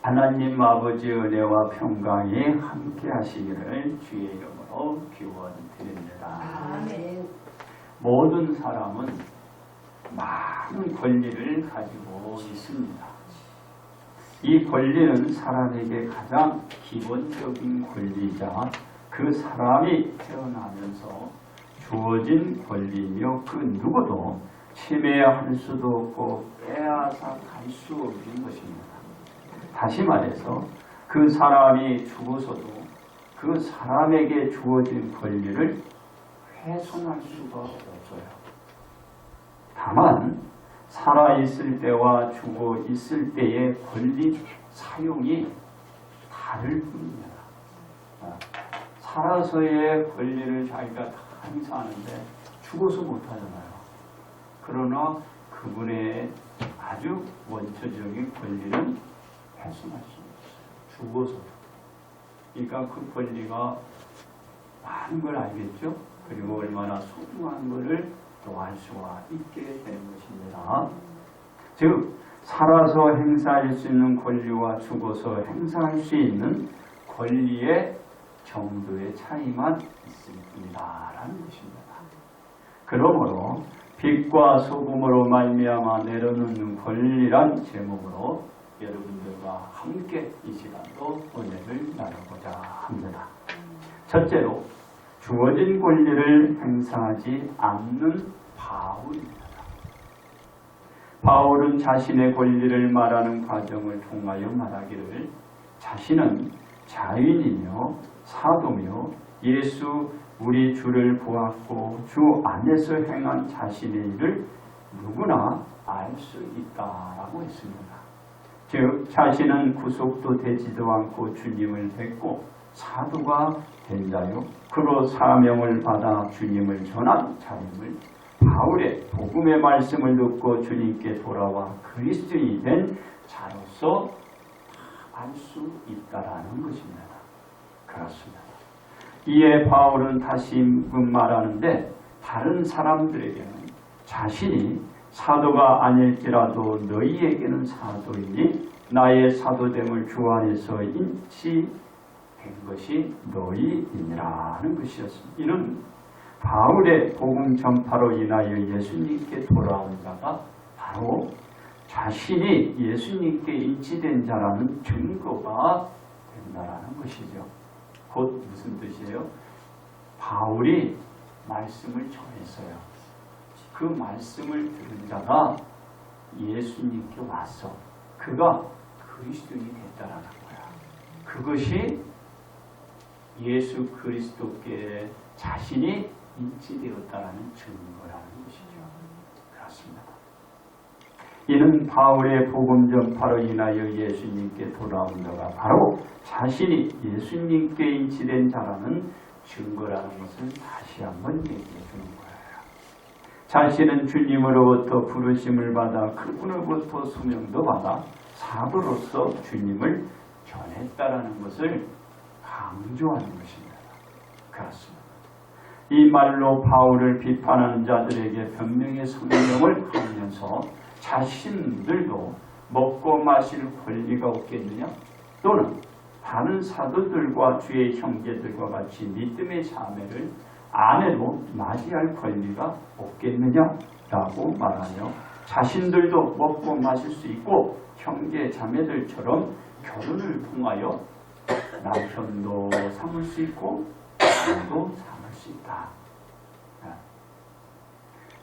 하나님 아버지의 은혜와 평강이 함께 하시기를 주의 이름으로 기원드립니다. 아멘. 모든 사람은 많은 권리를 가지고 있습니다. 이 권리는 사람에게 가장 기본적인 권리이자 그 사람이 태어나면서 주어진 권리이며 그 누구도 침해할 수도 없고 빼앗아 갈 수 없는 것입니다. 다시 말해서 그 사람이 죽어서도 그 사람에게 주어진 권리를 훼손할 수가 없어요. 다만 살아있을 때와 죽어 있을 때의 권리 사용이 다를 뿐입니다. 살아서의 권리를 자기가 다 행사하는데 죽어서 못하잖아요. 그러나 그분의 아주 원초적인 권리는 훼손할 수 없어요. 죽어서도. 그러니까 그 권리가 많은 걸 알겠죠? 그리고 얼마나 소중한 것을 또 알 수가 있게 되는 것입니다. 즉 살아서 행사할 수 있는 권리와 죽어서 행사할 수 있는 권리의 정도의 차이만 있을 뿐이다라는 것입니다. 그러므로 빛과 소금으로 말미암아 내려놓는 권리란 제목으로 여러분들과 함께 이 시간도 은혜를 나누고자 합니다. 첫째로 주어진 권리를 행사하지 않는 바울입니다. 바울은 자신의 권리를 말하는 과정을 통하여 말하기를 자신은 자인이며 사도며 예수 우리 주를 보았고 주 안에서 행한 자신의 일을 누구나 알 수 있다라고 했습니다. 즉 자신은 구속도 되지도 않고 주님을 뵙고 사도가 된 자요 그로 사명을 받아 주님을 전한 자임을 바울의 복음의 말씀을 듣고 주님께 돌아와 그리스도인이 된 자로서 알 수 있다라는 것입니다. 그렇습니다. 이에 바울은 다시 말하는데 다른 사람들에게는 자신이 사도가 아닐지라도 너희에게는 사도이니 나의 사도됨을 주 안에서 인치된 것이 너희이니라는 것이었습니다. 이는 바울의 복음 전파로 인하여 예수님께 돌아온 자가 바로 자신이 예수님께 인치된 자라는 증거가 된다라는 것이죠. 곧 무슨 뜻이에요? 바울이 말씀을 전했어요. 그 말씀을 들은 자가 예수님께 와서 그가 그리스도인이 됐다라는 거야. 그것이 예수 그리스도께 자신이 인치되었다라는 증거라는 것이죠. 그렇습니다. 이는 바울의 복음 전파로 인하여 예수님께 돌아온 자가 바로 자신이 예수님께 인치된 자라는 증거라는 것을 다시 한번 얘기해 주는 거예요. 자신은 주님으로부터 부르심을 받아 그분으로부터 소명도 받아 사도로서 주님을 전했다라는 것을 강조하는 것입니다. 그렇습니다. 이 말로 바울을 비판하는 자들에게 변명의 성명을 하면서 자신들도 먹고 마실 권리가 없겠느냐? 또는 다른 사도들과 주의 형제들과 같이 믿음의 자매를 아내로 맞이할 권리가 없겠느냐라고 말하며 자신들도 먹고 마실 수 있고 형제 자매들처럼 결혼을 통하여 남편도 삼을 수 있고 아내도 삼을 수 있다.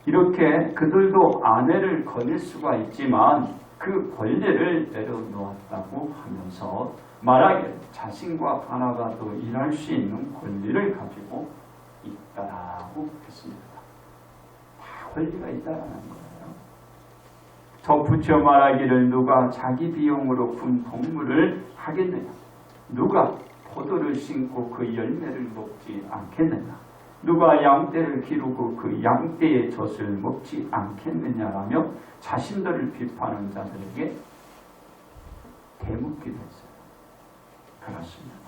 이렇게 그들도 아내를 거닐 수가 있지만 그 권리를 내려놓았다고 하면서 말하기를 자신과 가나가도 일할 수 있는 권리를 가지고 있다라고 했습니다. 다 권리가 있다라는 거예요. 덧붙여 말하기를 누가 자기 비용으로 군 동물을 하겠느냐? 누가 포도를 심고 그 열매를 먹지 않겠느냐? 누가 양떼를 기르고 그 양떼의 젖을 먹지 않겠느냐라며 자신들을 비판하는 자들에게 대묻기도 했어요. 그렇습니다.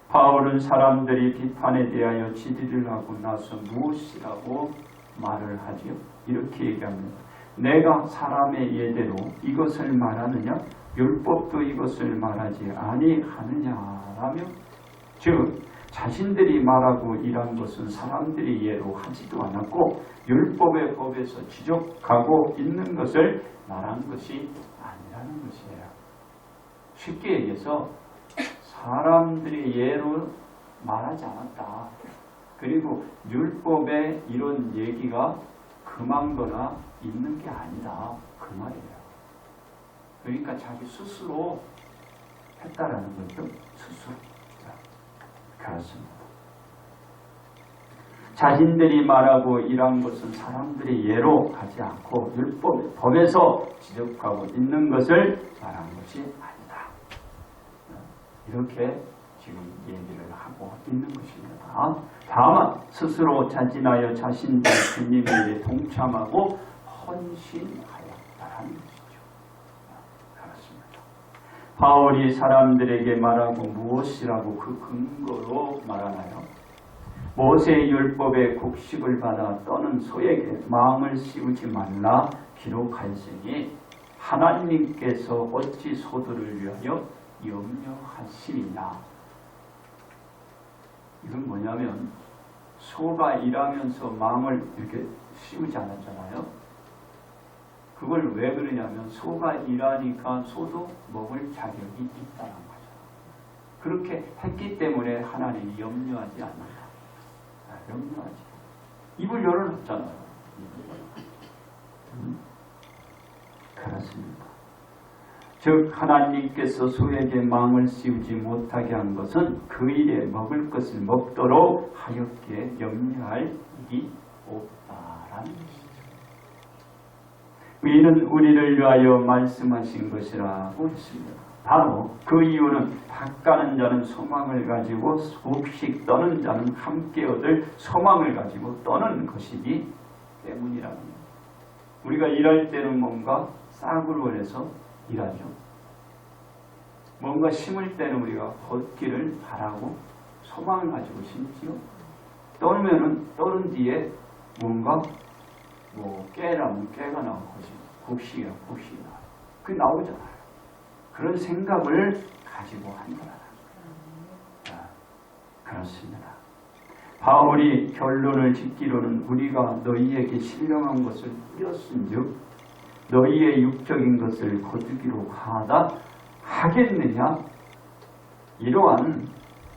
바울은 사람들이 비판에 대하여 질의를 하고 나서 무엇이라고 말을 하지요? 이렇게 얘기합니다. 내가 사람의 예대로 이것을 말하느냐? 율법도 이것을 말하지 아니하느냐라며, 즉 자신들이 말하고 일한 것은 사람들이 예로 하지도 않았고 율법의 법에서 지적하고 있는 것을 말한 것이 아니라는 것이에요. 쉽게 얘기해서 사람들이 예로 말하지 않았다. 그리고 율법에 이런 얘기가 금한 거나 있는 게 아니다. 그 말이에요. 그러니까 자기 스스로 했다라는 거죠. 스스로. 그렇습니다. 자신들이 말하고 일한 것은 사람들이 예로 하지 않고 율법, 법에서 지적하고 있는 것을 말한 것이 아니다. 이렇게 지금 얘기를 하고 있는 것입니다. 다만 스스로 자진하여 자신들 주님의 일에 동참하고 헌신하였다는 것이죠. 그렇습니다. 바울이 사람들에게 말하고 무엇이라고 그 근거로 말하나요? 모세의 율법의 곡식을 받아 떠는 소에게 마음을 씌우지 말라 기록하였으니 하나님께서 어찌 소들을 위하여 염려하시리냐. 이건 뭐냐면 소가 일하면서 마음을 이렇게 씌우지 않았잖아요. 그걸 왜 그러냐면 소가 일하니까 소도 먹을 자격이 있다는 거죠. 그렇게 했기 때문에 하나님이 염려하지 않는다. 염려하지. 입을 열어놨잖아요. 그렇습니다. 즉 하나님께서 소에게 마음을 씌우지 못하게 한 것은 그 일에 먹을 것을 먹도록 하였기에 염려할 일이 없다라는 것이죠. 이는 우리를 위하여 말씀하신 것이라고 했습니다. 바로 그 이유는 밭가는 자는 소망을 가지고 곡식 떠는 자는 함께 얻을 소망을 가지고 떠는 것이기 때문이랍니다. 우리가 일할 때는 뭔가 싹으로 해서 일하죠. 뭔가 심을 때는 우리가 걷기를 바라고 소망을 가지고 심지요. 떠면은 떠는 뒤에 뭔가 깨라면 깨가 나오고 곡식이라 곡식이 나와요. 그게 나오잖아요. 그런 생각을 가지고 한 거라. 그렇습니다. 바울이 결론을 짓기로는 우리가 너희에게 신령한 것을 뿌렸은즉 너희의 육적인 것을 거두기로 하겠느냐? 이러한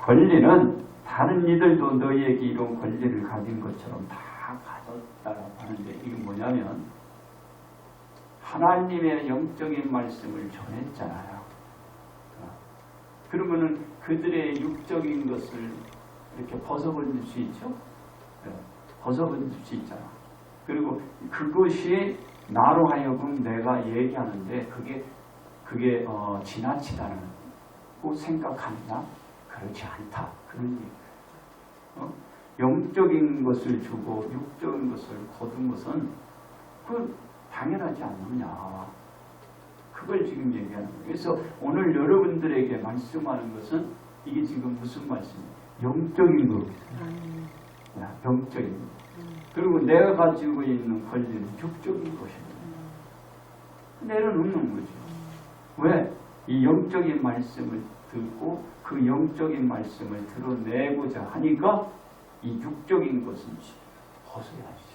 권리는 다른 이들도 너희에게 이런 권리를 가진 것처럼 다 가졌다라고 하는데, 이게 뭐냐면 하나님의 영적인 말씀을 전했잖아요. 그러면은 그들의 육적인 것을 이렇게 벗어버릴 수 있죠. 벗어버릴 수 있잖아. 그리고 그것이 나로 하여금 내가 얘기하는데 그게 지나치다고 생각하느냐? 그렇지 않다. 그런 얘기예요. 영적인 것을 주고 육적인 것을 거둔 것은 그 당연하지 않느냐. 그걸 지금 얘기하는 거예요. 그래서 오늘 여러분들에게 말씀하는 것은 이게 지금 무슨 말씀이에요? 영적인 거거든요. 영적인 것. 그리고 내가 가지고 있는 권리는 육적인 것입니다. 내려놓는 거죠. 왜? 이 영적인 말씀을 듣고 그 영적인 말씀을 드러내고자 하니까 이 육적인 것은 벗어야지.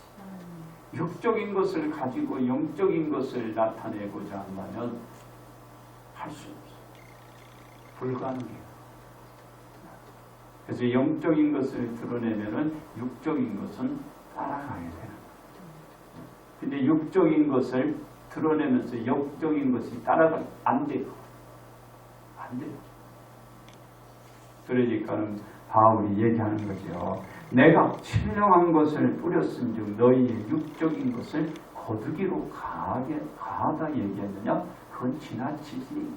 육적인 것을 가지고 영적인 것을 나타내고자 한다면 할 수 없어요. 불가능해요. 그래서 영적인 것을 드러내면은 육적인 것은 따라가게 되는 거예요. 근데 육적인 것을 드러내면서 영적인 것이 따라가면 안 돼요. 안 돼요. 그러니까는 바울이 얘기하는 거죠. 내가 신령한 것을 뿌렸은즉 너희의 육적인 것을 거두기로 가하다 얘기했느냐? 그건 지나치지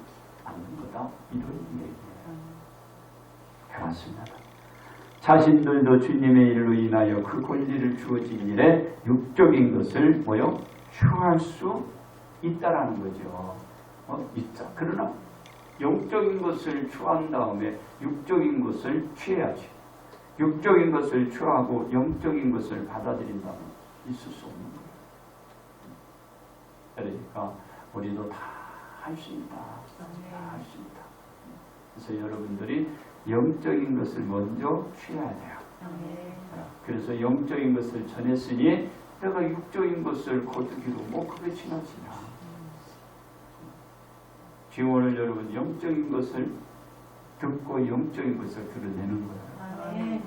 않는 거다. 이런 얘기예요. 그렇습니다. 자신들도 주님의 일로 인하여 그 권리를 주어진 일에 육적인 것을 취할 수 있다라는 거죠. 있다. 그러나 영적인 것을 취한 다음에 육적인 것을 취해야지. 육적인 것을 취하고 영적인 것을 받아들인다면 있을 수 없는 거예요. 하니까 우리도 다 할 수 있다. 다 할 수 있다. 그래서 여러분들이 영적인 것을 먼저 취해야 돼요. 그래서 영적인 것을 전했으니 내가 육적인 것을 거두기로 뭐 그게 지나치냐. 지금 오늘 여러분 영적인 것을 듣고 영적인 것을 드러내는 거예요.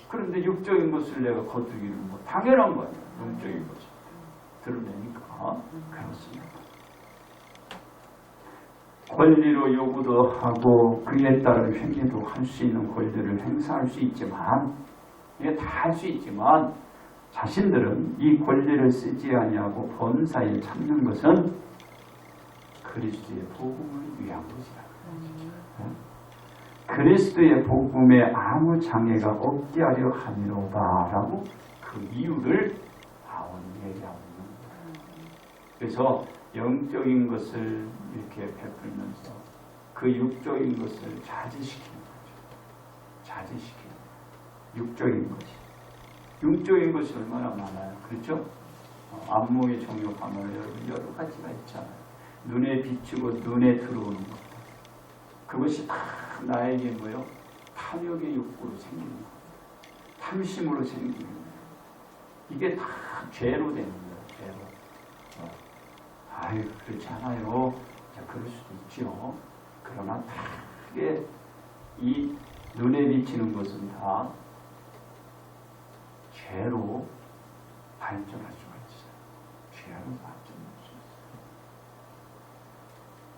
그런데 육적인 것을 내가 거두기를 뭐 당연한 거예요. 영적인 것을 드러내니까 그렇습니다. 권리로 요구도 하고 그에 따른 행위도 할 수 있는 권리를 행사할 수 있지만 이게 다 할 수 있지만 자신들은 이 권리를 쓰지 아니하고 본사에 참는 것은 그리스도의 복음을 위한 것이다. 그리스도의 복음에 아무 장애가 없게 하려 함이로다라고 그 이유를 바울이 얘기하고 있는 거예요. 그래서 영적인 것을 이렇게 베풀면서 그 육적인 것을 자제시키는 거죠. 자제시키는 거예요. 육적인 것이. 육적인 것이 얼마나 많아요. 그렇죠? 안목의 정욕하면 여러 가지가 있잖아요. 눈에 비추고 눈에 들어오는 것. 그것이 다 나에게 뭐요? 탐욕의 욕구로 생기는 것. 탐심으로 생기는 거예요. 이게 다 죄로 되는 거예요. 죄로. 아유, 그렇지 않아요. 자, 그럴 수도 있죠. 그러나 다 그게 이 눈에 비치는 것은 다 죄로 발전할 수가 있어요. 죄로 발전할 수 있어요.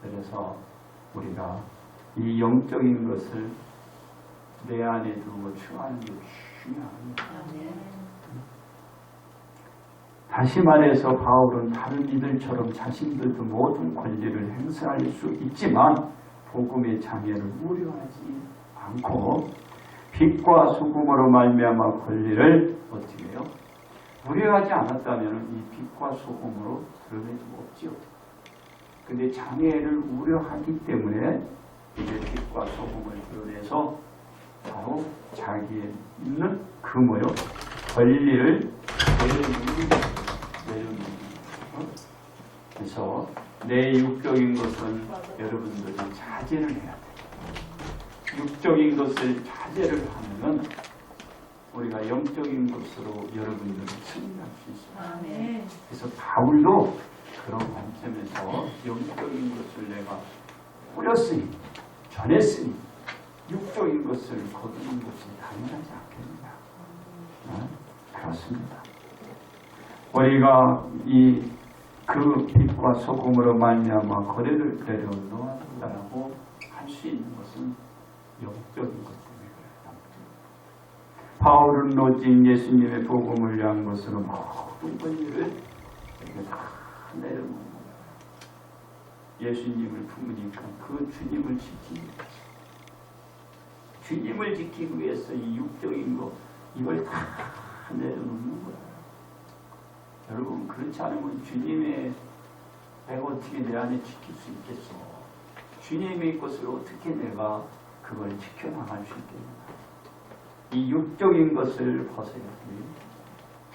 그래서 우리가 이 영적인 것을 내 안에 두고 추구하는 게 중요합니다. 다시 말해서 바울은 다른 이들처럼 자신들도 모든 권리를 행사할 수 있지만 복음의 장애를 우려하지 않고 빛과 소금으로 말미암아 권리를 어떻게 해요? 우려하지 않았다면 이 빛과 소금으로 드러낼 수가 없지요. 근데 장애를 우려하기 때문에 이제 빛과 소금을 드러내서 바로 자기에 있는 그 뭐요? 권리를 내려놓는 거예요. 그래서 내 육적인 것은 여러분들이 자제를 해야 돼요. 육적인 것을 자제를 하면은 우리가 영적인 것으로 여러분들이 승리할 수 있어요. 그래서 바울도 그런 관점에서 영적인 것을 내가 뿌렸으니 전했으니 육적인 것을 거두는 것이 당연하지 않겠느냐. 그렇습니다. 우리가 그 빛과 소금으로 말미암아 거리를 내려놓아야 한다라고 할 수 있는 것은 영적인 것 때문에 그래요. 바울은 오직 예수님의 복음을 위한 것으로 모든 권리를 이렇게 다 내려놓는 거예요. 예수님을 품으니까 그 주님을 지키기 위해서, 주님을 지키기 위해서 이 육적인 거 이걸 다 내려놓는 거예요. 여러분, 그렇지 않으면 주님의 내가 어떻게 내 안에 지킬 수 있겠어? 주님의 것을 어떻게 내가 그걸 지켜나갈 수 있겠는가? 이 육적인 것을 벗어야지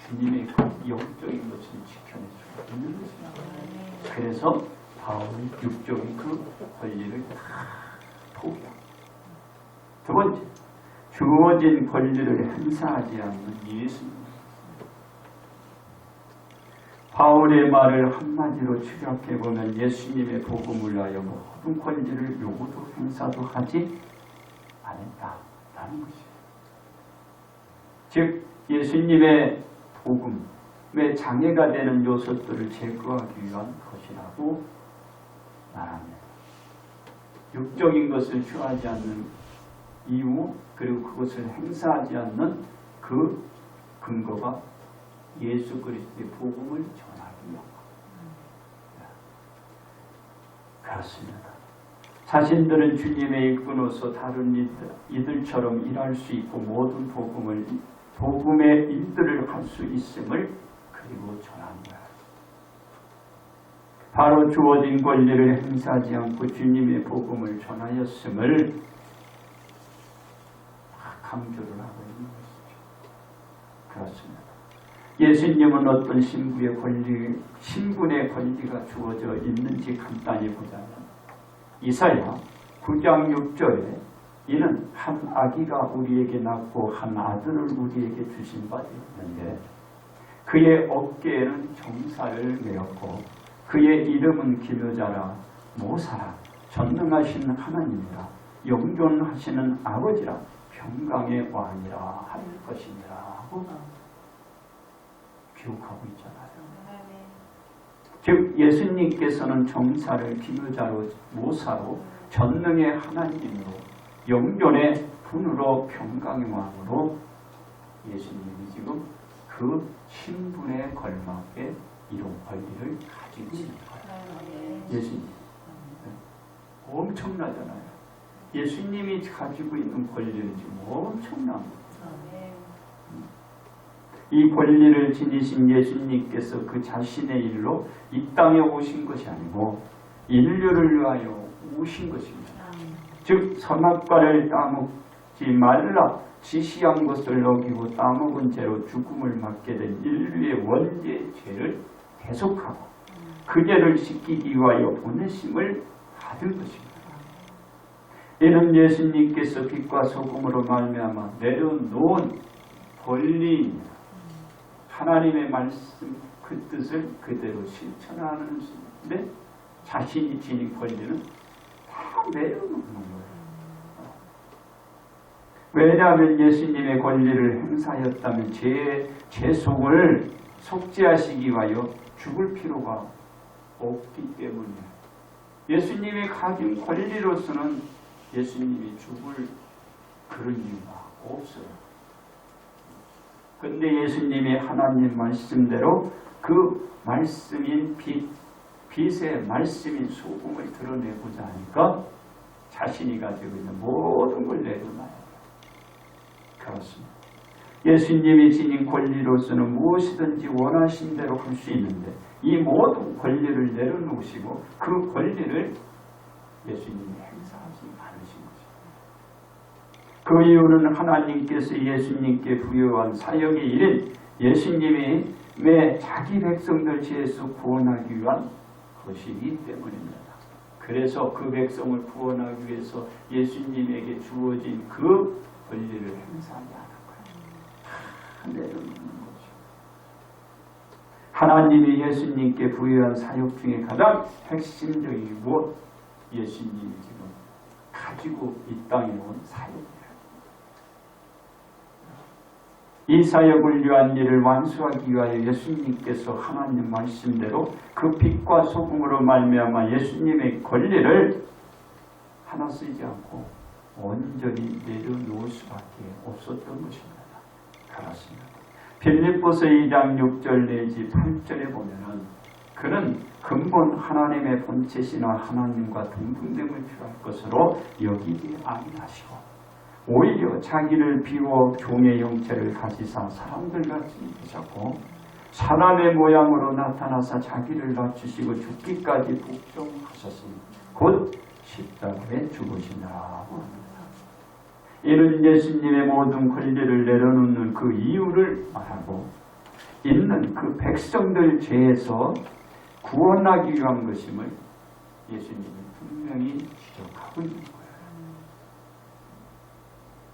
주님의 그 영적인 것을 지켜낼 수가 있는 것이다. 그래서 바울이 육적인 그 권리를 다 포기하고, 두 번째, 주어진 권리를 행사하지 않는 예수님. 바울의 말을 한마디로 추격해보면 예수님의 복음을 위하여 모든 권리를 요구도 행사도 하지 않았다라는 것이에요. 즉 예수님의 복음에 장애가 되는 요소들을 제거하기 위한 것이라고 말합니다. 육적인 것을 취하지 않는 이유, 그리고 그것을 행사하지 않는 그 근거가 예수 그리스도의 복음을 전하기 위한 것. 그렇습니다. 자신들은 주님의 일꾼으로서 다른 이들처럼 일할 수 있고 모든 복음의 일들을 할 수 있음을 그리고 전합니다. 바로 주어진 권리를 행사하지 않고 주님의 복음을 전하였음을 강조를 하고 있는 것이죠. 그렇습니다. 예수님은 어떤 신분의 권리가 주어져 있는지 간단히 보자면 이사야 9장 6절에 이는 한 아기가 우리에게 낳고 한 아들을 우리에게 주신 바 되었는데 그의 어깨에는 정사를 메었고 그의 이름은 기묘자라 모사라 전능하신 하나님이라 영존하시는 아버지라 평강의 왕이라 할 것이니라 하고 기록하고 있잖아요. 즉 예수님께서는 정사를 기묘자로 모사로 전능의 하나님으로 영존의 분으로 평강의 왕으로 예수님이 지금 그 신분에 걸맞게 이런 권리를 가지고 있는 거예요. 예수님 엄청나잖아요. 예수님이 가지고 있는 권리는 지금 엄청난 거예요. 이 권리를 지니신 예수님께서 그 자신의 일로 이 땅에 오신 것이 아니고 인류를 위하여 오신 것입니다. 즉 선악과를 따먹지 말라 지시한 것을 어기고 따먹은 죄로 죽음을 맞게 된 인류의 원죄의 죄를 대속하고 그 죄를 씻기기 위하여 보내심을 받을 것입니다. 이는 예수님께서 빛과 소금으로 말미암아 내려놓은 권리입니다. 하나님의 말씀 그 뜻을 그대로 실천하는 데 자신이 지닌 권리는 다 내려놓는 거예요. 왜냐하면 예수님의 권리를 행사하였다면 죄의 죄속을 속죄하시기 위하여 죽을 필요가 없기 때문에 예수님이 가진 권리로서는 예수님이 죽을 그런 이유가 없어요. 그런데 예수님이 하나님 말씀대로 그 말씀인 빛의 말씀인 소금을 드러내고자 하니까 자신이 가지고 있는 모든 걸 내려놔요. 그렇습니다. 예수님이 지닌 권리로서는 무엇이든지 원하신 대로 할 수 있는데 이 모든 권리를 내려놓으시고 그 권리를 예수님이 행사하지 않으신 것입니다. 그 이유는 하나님께서 예수님께 부여한 사역의 일인 예수님이 자기 백성들 죄에서 구원하기 위한 것이기 때문입니다. 그래서 그 백성을 구원하기 위해서 예수님에게 주어진 그 권리를 행사하지 않은 거예요. 다 내려놓는 거죠. 하나님이 예수님께 부여한 사역 중에 가장 핵심적인 것 예수님이 지금 가지고 이 땅에 온 사역이에요. 이 사역을 위한 일을 완수하기 위하여 예수님께서 하나님 말씀대로 그 빛과 소금으로 말미암아 예수님의 권리를 하나 쓰지 않고 온전히 내려놓을 수밖에 없었던 것입니다. 그렇습니다. 빌립보서 2장 6절 내지 8절에 보면은 그는 근본 하나님의 본체시나 하나님과 동등됨을 필요할 것으로 여기지 아니하시고 오히려 자기를 비워 종의 형체를 가지사 사람들같이 되셨고 사람의 모양으로 나타나사 자기를 낮추시고 죽기까지 복종하셨으니 곧 십자가에 죽으시느라고 합니다. 이는 예수님의 모든 권리를 내려놓는 그 이유를 말하고 있는 그 백성들 죄에서 구원하기 위한 것임을 예수님이 분명히 지적하고 있는 거예요.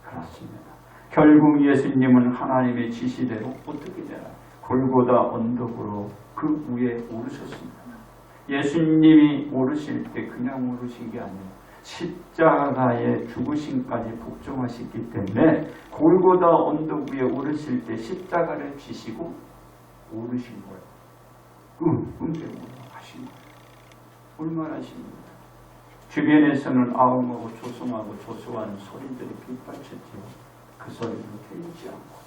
그렇습니다. 결국 예수님은 하나님의 지시대로 어떻게 되나 골고다 언덕으로 그 위에 오르셨습니다. 예수님이 오르실 때 그냥 오르신 게 아니에요. 십자가의 죽으심까지 복종하셨기 때문에 골고다 언덕 위에 오르실 때 십자가를 지시고 오르신 거예요. 은혜로 하신 거예요. 얼마나 하십니까? 주변에서는 아웅하고 조성하고 조소하는 소리들이 빗발쳤지요. 그 소리는 들리지 않고.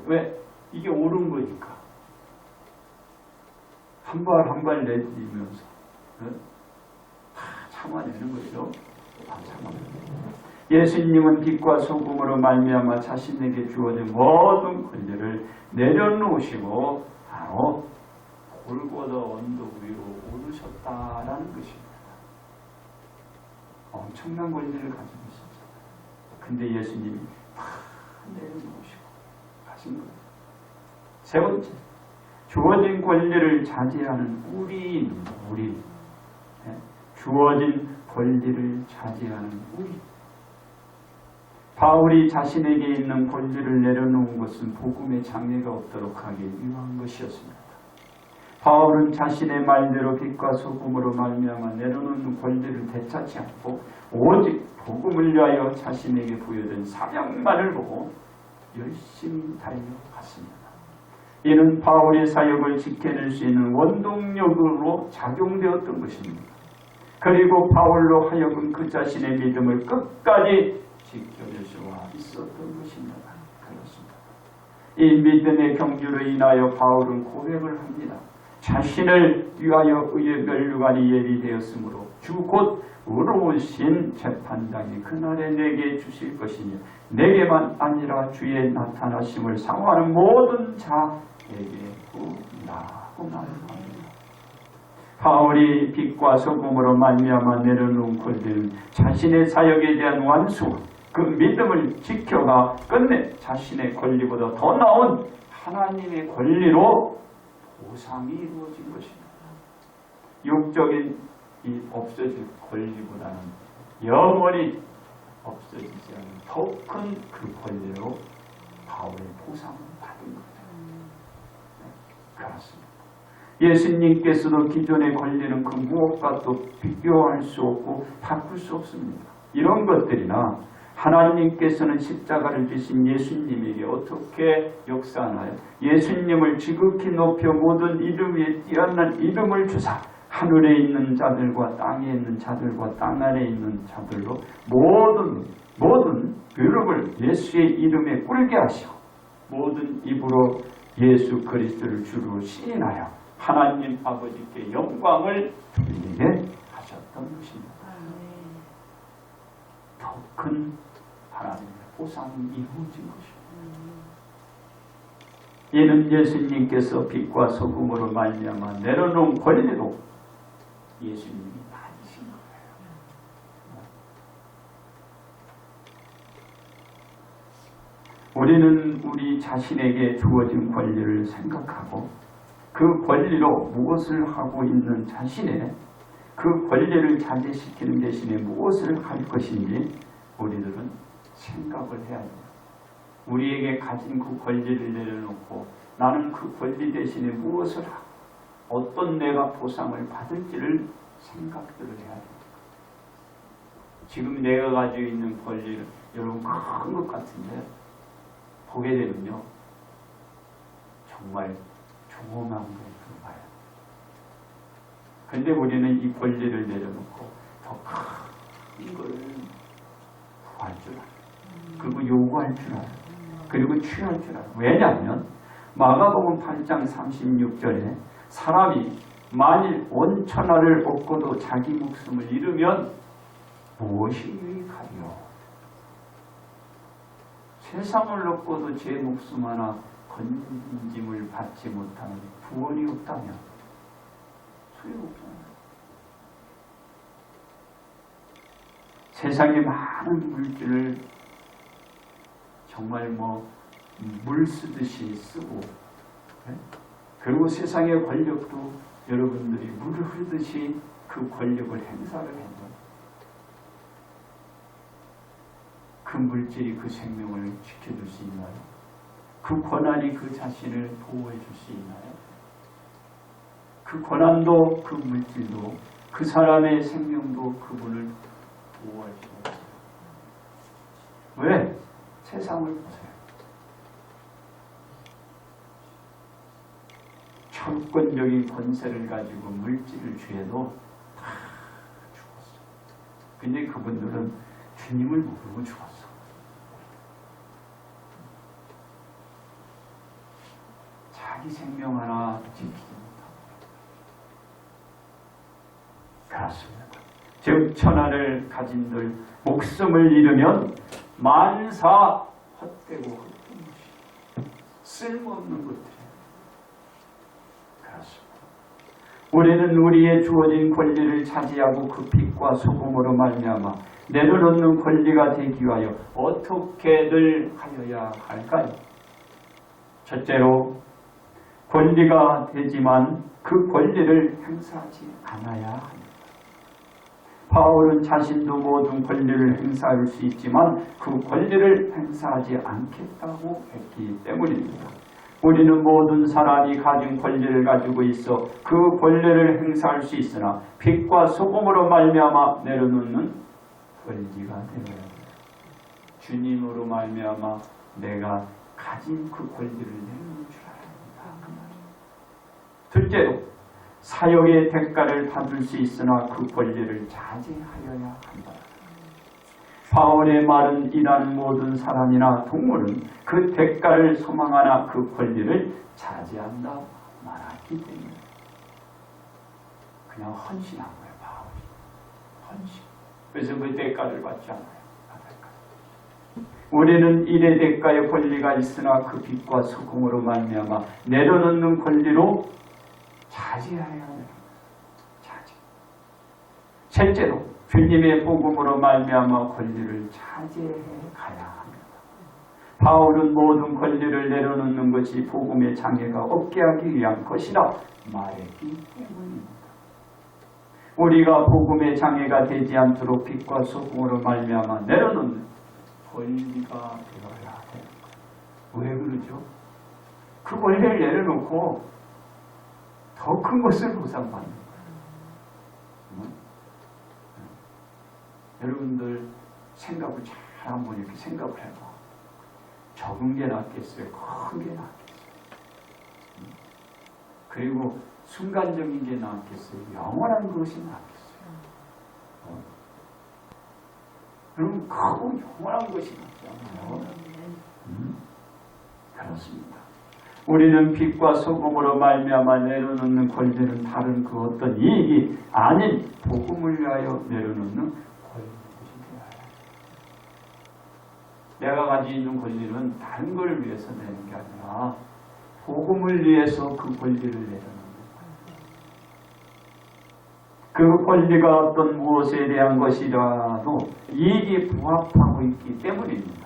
왜? 이게 옳은 거니까. 한 발 한 발 내디디면서 참아내는 거죠. 다 참아내는 거죠. 예수님은 빛과 소금으로 말미암아 자신에게 주어진 모든 권리를 내려놓으시고 바로 골고다 언덕 위로 오르셨다라는 것입니다. 엄청난 권리를 가지고 있었죠. 근데 예수님이 다 내려놓으시고 가신 거예요. 세 번째, 주어진 권리를 자제하는 우리. 주어진 권리를 자제하는 우리. 바울이 자신에게 있는 권리를 내려놓은 것은 복음의 장애가 없도록 하기 위한 것이었습니다. 바울은 자신의 말대로 빛과 소금으로 말미암아 내려놓는 권리를 되찾지 않고 오직 복음을 위하여 자신에게 부여된 사명만을 보고 열심히 달려갔습니다. 이는 바울의 사역을 지켜낼 수 있는 원동력으로 작용되었던 것입니다. 그리고 바울로 하여금 그 자신의 믿음을 끝까지 지켜낼 수가 있었던 것입니다. 그렇습니다. 이 믿음의 경주로 인하여 바울은 고백을 합니다. 자신을 위하여 의의 면류관이 예비되었으므로 주 곧 의로우신 재판장이 그날에 내게 주실 것이니 내게만 아니라 주의 나타나심을 상호하는 모든 자에게 구나고 말합니다. 바울이 빛과 소금으로 말미암아 내려놓은 권리는 자신의 사역에 대한 완수와 그 믿음을 지켜가 끝내 자신의 권리보다 더 나은 하나님의 권리로 보상이 이루어진 것입니다. 육적인 이 없어질 권리보다는 영원히 없어지지 않는 더 큰 그 권리로 바울의 보상을 받은 거죠. 그렇습니다. 예수님께서도 기존의 권리는 그 무엇과도 비교할 수 없고 바꿀 수 없습니다. 이런 것들이나 하나님께서는 십자가를 지신 예수님에게 어떻게 역사하나요? 예수님을 지극히 높여 모든 이름 위에 뛰어난 이름을 주사 하늘에 있는 자들과 땅에 있는 자들과 땅 아래에 있는 자들로 모든 무릎을 예수의 이름에 꿇게 하시고 모든 입으로 예수 그리스도를 주로 시인하여 하나님 아버지께 영광을 돌리게 하셨던 것입니다. 더 큰 하나님의 보상이 이루어진 것입니다. 이는 예수님께서 빛과 소금으로 말미암아 내려놓은 권리도 예수님이 받으신 거예요. 우리는 우리 자신에게 주어진 권리를 생각하고 그 권리로 무엇을 하고 있는 자신의 그 권리를 자제시키는 대신에 무엇을 할 것인지 우리들은 생각을 해야 합니다. 우리에게 가진 그 권리를 내려놓고 나는 그 권리 대신에 무엇을 하고 어떤 내가 보상을 받을지를 생각들을 해야 합니다. 지금 내가 가지고 있는 권리를 여러분 큰 것 같은데 보게 되면요 정말 조그만 것으로 봐요. 그런데 우리는 이 권리를 내려놓고 더 큰 걸 구할 줄 알아요. 그리고 요구할 줄 알아요. 그리고 취할 줄 알아요. 왜냐하면 마가복음 8장 36절에 사람이 만일 온 천하를 얻고도 자기 목숨을 잃으면 무엇이 유익하리요? 세상을 얻고도 제 목숨 하나 건짐을 받지 못하는 구원이 없다면 소용없잖아요. 세상에 많은 물질을 정말 물 쓰듯이 쓰고 그리고 세상의 권력도 여러분들이 물을 흐르듯이 그 권력을 행사를 해도 그 물질이 그 생명을 지켜줄 수 있나요? 그 권한이 그 자신을 보호해 줄 수 있나요? 그 권한도 그 물질도 그 사람의 생명도 그분을 보호할 수가 없어요. 왜? 세상을 보세요. 철권적인 권세를 가지고 물질을 취해도 다 죽었어. 근데 그분들은 주님을 모르고 죽었어. 자기 생명 하나 지키지 못하고. 그렇습니다. 즉 천하를 가진들 목숨을 잃으면 만사 헛되고 헛된 것이 쓸모없는 것들이에요. 그렇습니다. 우리는 우리의 주어진 권리를 차지하고 그 빛과 소금으로 말미암아 내려놓는 권리가 되기 위하여 어떻게들 하여야 할까요? 첫째로 권리가 되지만 그 권리를 행사하지 않아야 합니다. 바울은 자신도 모든 권리를 행사할 수 있지만 그 권리를 행사하지 않겠다고 했기 때문입니다. 우리는 모든 사람이 가진 권리를 가지고 있어 그 권리를 행사할 수 있으나 빛과 소금으로 말미암아 내려놓는 권리가 되어야 합니다. 주님으로 말미암아 내가 가진 그 권리를 내려놓을 줄 알아야 합니다. 둘째로 사역의 대가를 받을 수 있으나 그 권리를 자제하여야 한다. 바울의 말은 일하는 모든 사람이나 동물은 그 대가를 소망하나 그 권리를 자제한다 말하기 때문에 그냥 헌신한 거예요. 바울이 헌신. 그래서 그 대가를 받지 않아요. 우리는 일의 대가의 권리가 있으나 그 빛과 소금으로 말미암아 내려놓는 권리로 자제해야 해요. 자제. 셋째로 주님의 복음으로 말미암아 권리를 자제해 가야 합니다. 바울은 모든 권리를 내려놓는 것이 복음의 장애가 없게 하기 위한 것이라 말했기 때문입니다. 우리가 복음의 장애가 되지 않도록 빛과 소금으로 말미암아 내려놓는 권리가 되어야 해요. 왜 그러죠? 그 권리를 내려놓고 더 큰 것을 보상받는 거예요. 여러분들 생각을 잘 한번 이렇게 생각을 해봐. 적은 게 낫겠어요? 큰 게 낫겠어요? 그리고 순간적인 게 낫겠어요? 영원한 것이 낫겠어요? 여러분 크고 영원한 것이 낫잖아요. 그렇습니다. 우리는 빛과 소금으로 말미암아 내려놓는 권리는 다른 그 어떤 이익이 아닌 복음을 위하여 내려놓는 권리들이 되어야 해요. 내가 가지고 있는 권리는 다른 걸 위해서 내는 게 아니라 복음을 위해서 그 권리를 내려놓는 거예요. 그 권리가 어떤 무엇에 대한 것이라도 이익이 부합하고 있기 때문입니다.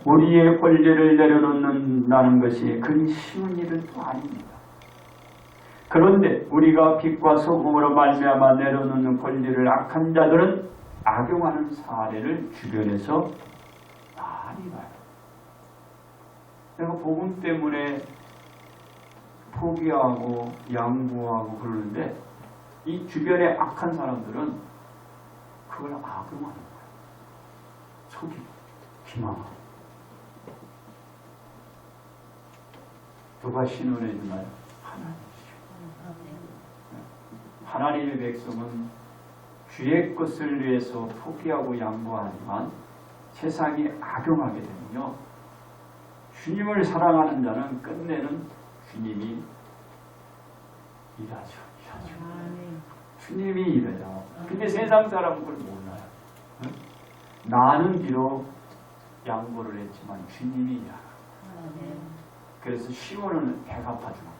우리의 권리를 내려놓는다는 것이 그리 쉬운 일은 또 아닙니다. 그런데 우리가 빛과 소금으로 말미암아 내려놓는 권리를 악한 자들은 악용하는 사례를 주변에서 많이 봐요. 내가 복음 때문에 포기하고 양보하고 그러는데 이 주변의 악한 사람들은 그걸 악용하는 거예요. 속이고 기망하고. 누가 신원해 주나요? 하나님의 백성은 주의 것을 위해서 포기하고 양보하지만 세상이 악용하게 되면요, 주님을 사랑하는 자는 끝내는 주님이 일하죠. 주님이 일해요. 근데 세상 사람은 그걸 몰라요. 나는 비록 양보를 했지만 주님이 일하라. 그래서 시온은 배가 아파주는 거예요.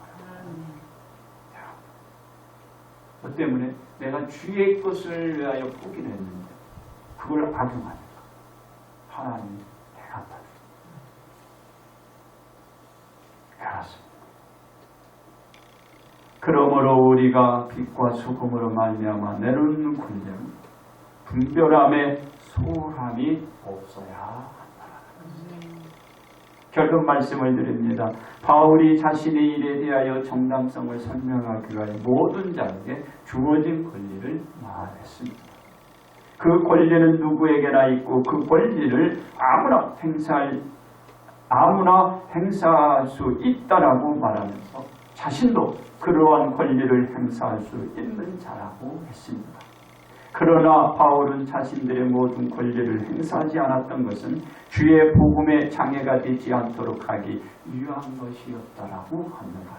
그 때문에 내가 주의 것을 위하여 포기를 했는데 그걸 악용하니까 하나님이 배가 아파주는 거예요. 그렇습니다. 그러므로 우리가 빛과 소금으로 말미암아 내놓는 권리는 분별함에 소홀함이 없어야 한다는 것입니다. 결론 말씀을 드립니다. 바울이 자신의 일에 대하여 정당성을 설명하기 위하여 모든 자에게 주어진 권리를 말했습니다. 그 권리는 누구에게나 있고 그 권리를 아무나 행사할 수 있다라고 말하면서 자신도 그러한 권리를 행사할 수 있는 자라고 했습니다. 그러나 바울은 자신들의 모든 권리를 행사하지 않았던 것은 주의 복음의 장애가 되지 않도록 하기 위한 것이었다라고 합니다.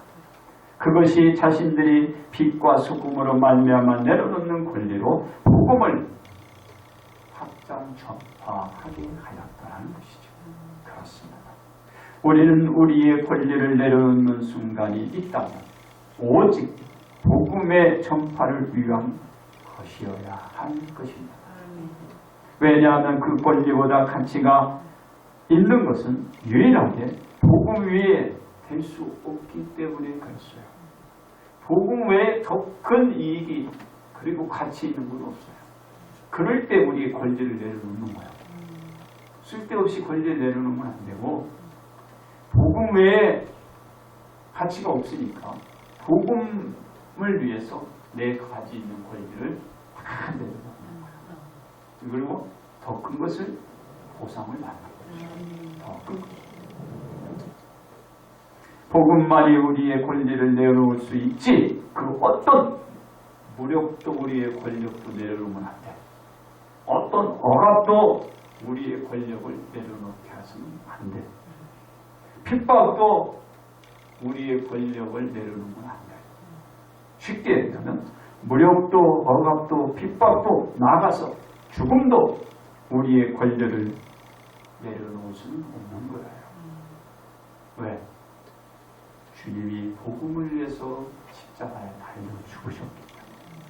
그것이 자신들이 빛과 소금으로 말미암아 내려놓는 권리로 복음을 확장 전파하게 하였다는 것이죠. 그렇습니다. 우리는 우리의 권리를 내려놓는 순간이 있다면 오직 복음의 전파를 위한 것이어야 할 것입니다. 왜냐하면 그 권리보다 가치가 있는 것은 유일하게 복음 위에 될 수 없기 때문에 그렇어요. 복음 외에 더 큰 이익이 그리고 가치 있는 건 없어요. 그럴 때 우리의 권리를 내려놓는 거예요. 쓸데없이 권리를 내려놓으면 안 되고 복음 외에 가치가 없으니까 복음을 위해서 내 가지 있는 권리를 다 내려놓는 거예요. 그리고 더 큰 것을 보상을 받는 거죠. 더 큰 것. 복음만이 우리의 권리를 내려놓을 수 있지 그 어떤 무력도 우리의 권력도 내려놓으면 안 돼. 어떤 억압도 우리의 권력을 내려놓게 하시면 안 돼. 핍박도 우리의 권력을 내려놓으면 안 돼. 쉽게 얘기하면 무력도 억압도 핍박도 나아가서 죽음도 우리의 권력을 내려놓을 수는 없는 거예요. 왜? 주님이 복음을 위해서 십자가에 달려 죽으셨기 때문에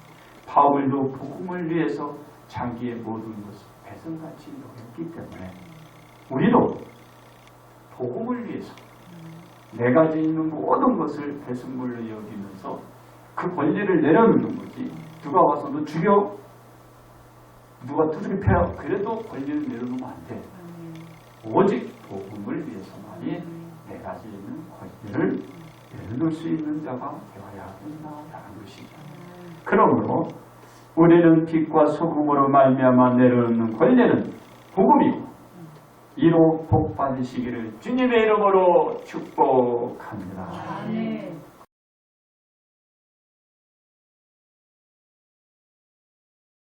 바울도 복음을 위해서 자기의 모든 것을 배선같이 여겼기 때문에 우리도 복음을 위해서 내가 지니는 모든 것을 배선물로 여기면서 그 권리를 내려놓는 거지. 누가 와서 너 죽여? 누가 두드려 패요? 그래도 권리를 내려놓으면 안 돼. 오직 복음을 위해서만이 내가 지니는 권리를 내려놓을 수 있는 자가 되어야 된다라는 것이죠. 그러므로 우리는 빛과 소금으로 말미암아 내려놓는 권리는 복음이고 이로 복 받으시기를 주님의 이름으로 축복합니다. 아멘.